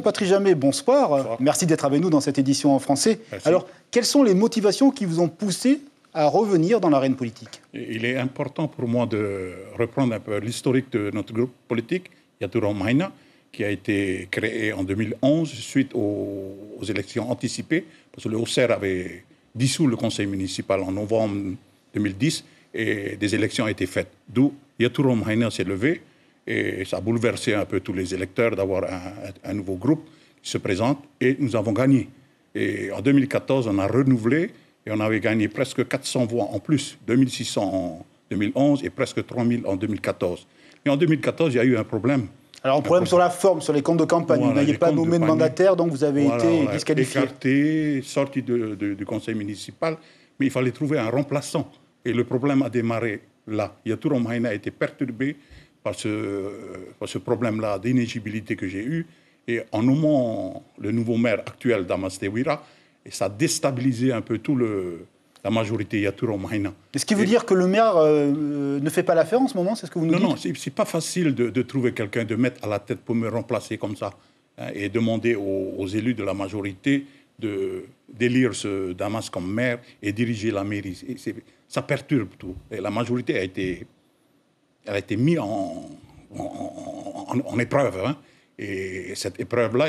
Patrice Jammet, bonsoir. Bonsoir. Merci d'être avec nous dans cette édition en français. Merci. Alors, quelles sont les motivations qui vous ont poussé à revenir dans l'arène politique? Il est important pour moi de reprendre un peu l'historique de notre groupe politique, Yatouro Mahina, qui a été créé en 2011 suite aux élections anticipées, parce que le OCR avait dissous le conseil municipal en novembre 2010 et des élections ont été faites. D'où Yatouro Mahina s'est levé et ça a bouleversé un peu tous les électeurs d'avoir un nouveau groupe qui se présente et nous avons gagné. Et en 2014, on a renouvelé et on avait gagné presque 400 voix en plus, 2600 en 2011 et presque 3000 en 2014. Et en 2014, il y a eu un problème. Alors, un problème sur la forme, sur les comptes de campagne. Vous n'aviez pas nommé de mandataire, donc vous avez été disqualifié. Écarté, sorti du conseil municipal, mais il fallait trouver un remplaçant. Et le problème a démarré là. Yatouro Mahina a été perturbé par ce problème-là d'inéligibilité que j'ai eu. Et en nommant le nouveau maire actuel, Damas Tewira, et ça a déstabilisé un peu la majorité Yatouro Mahina. Est-ce qui veut dire que le maire ne fait pas l'affaire en ce moment? C'est ce que vous nous dites? Non, c'est pas facile de trouver quelqu'un, de mettre à la tête pour me remplacer comme ça, hein, et demander aux élus de la majorité d'élire ce Damas comme maire et diriger la mairie. Ça perturbe tout. Et la majorité a été mise en épreuve. Hein. Et cette épreuve-là,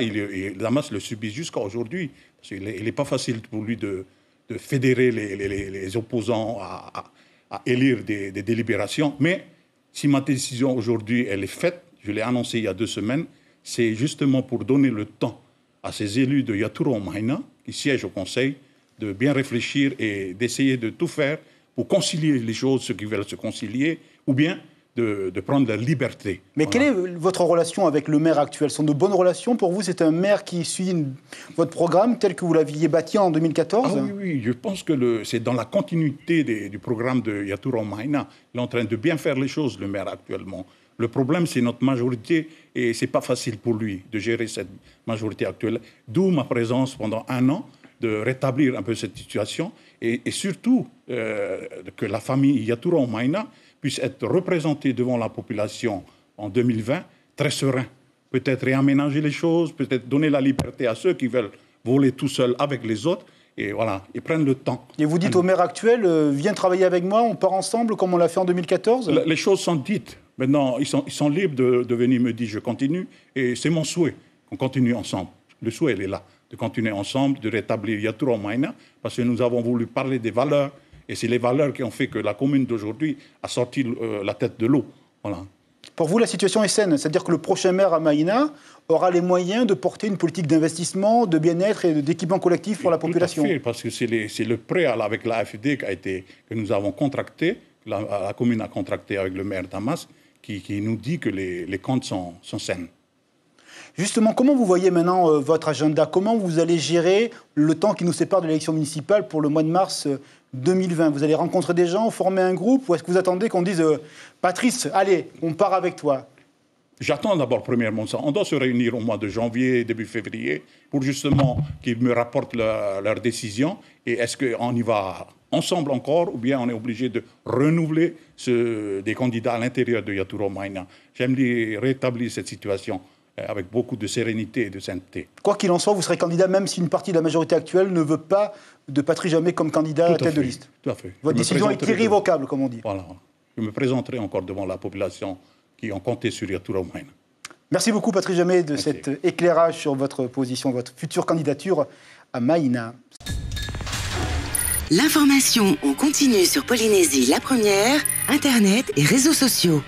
Damas le subit jusqu'à aujourd'hui. Il n'est pas facile pour lui de fédérer les opposants à élire des délibérations. Mais si ma décision aujourd'hui, elle est faite, je l'ai annoncée il y a 2 semaines, c'est justement pour donner le temps à ces élus de Yatouro Mahina, qui siègent au Conseil, de bien réfléchir et d'essayer de tout faire pour concilier les choses, ceux qui veulent se concilier, ou bien de prendre leur liberté. Mais quelle est votre relation avec le maire actuel? Ce sont de bonnes relations pour vous? C'est un maire qui suit votre programme tel que vous l'aviez bâti en 2014? Ah oui, je pense que c'est dans la continuité du programme de Yatouro Mahina. Il est en train de bien faire les choses, le maire actuellement. Le problème, c'est notre majorité et ce n'est pas facile pour lui de gérer cette majorité actuelle. D'où ma présence pendant 1 an, de rétablir un peu cette situation et surtout que la famille Yatouro Mahina puisse être représentée devant la population en 2020 très serein. Peut-être réaménager les choses, peut-être donner la liberté à ceux qui veulent voler tout seuls avec les autres. Et voilà, ils prennent le temps. Et vous dites au maire actuel, viens travailler avec moi, on part ensemble comme on l'a fait en 2014? Les choses sont dites. Maintenant, ils sont libres de venir me dire je continue. Et c'est mon souhait qu'on continue ensemble. Le souhait, il est là. De continuer ensemble, de rétablir Yatouro Mahina, parce que nous avons voulu parler des valeurs. Et c'est les valeurs qui ont fait que la commune d'aujourd'hui a sorti la tête de l'eau. Voilà. Pour vous, la situation est saine. C'est-à-dire que le prochain maire à Mahina aura les moyens de porter une politique d'investissement, de bien-être et d'équipement collectif pour la population. Tout à fait, parce que c'est le préal avec l'AFD que nous avons contracté, la commune a contracté avec le maire Damas, qui nous dit que les comptes sont sains. Justement, comment vous voyez maintenant votre agenda? Comment vous allez gérer le temps qui nous sépare de l'élection municipale pour le mois de mars 2020? Vous allez rencontrer des gens, former un groupe, ou est-ce que vous attendez qu'on dise Patrice, allez, on part avec toi? J'attends d'abord premièrement ça. On doit se réunir au mois de janvier, début février, pour justement qu'ils me rapportent leurs décisions. Et est-ce qu'on y va ensemble encore, ou bien on est obligé de renouveler des candidats à l'intérieur de Yatouro Mahina? J'aimerais rétablir cette situation avec beaucoup de sérénité et de sainteté. Quoi qu'il en soit, vous serez candidat même si une partie de la majorité actuelle ne veut pas de Patrice Jammet comme candidat à tête de liste. Tout à fait. Votre décision est irrévocable, comme on dit. Voilà. Je me présenterai encore devant la population qui ont compté sur Yatouro Mahina. Merci beaucoup, Patrice Jammet, de cet éclairage sur votre position, votre future candidature à Mahina. L'information en continu sur Polynésie la première, Internet et réseaux sociaux.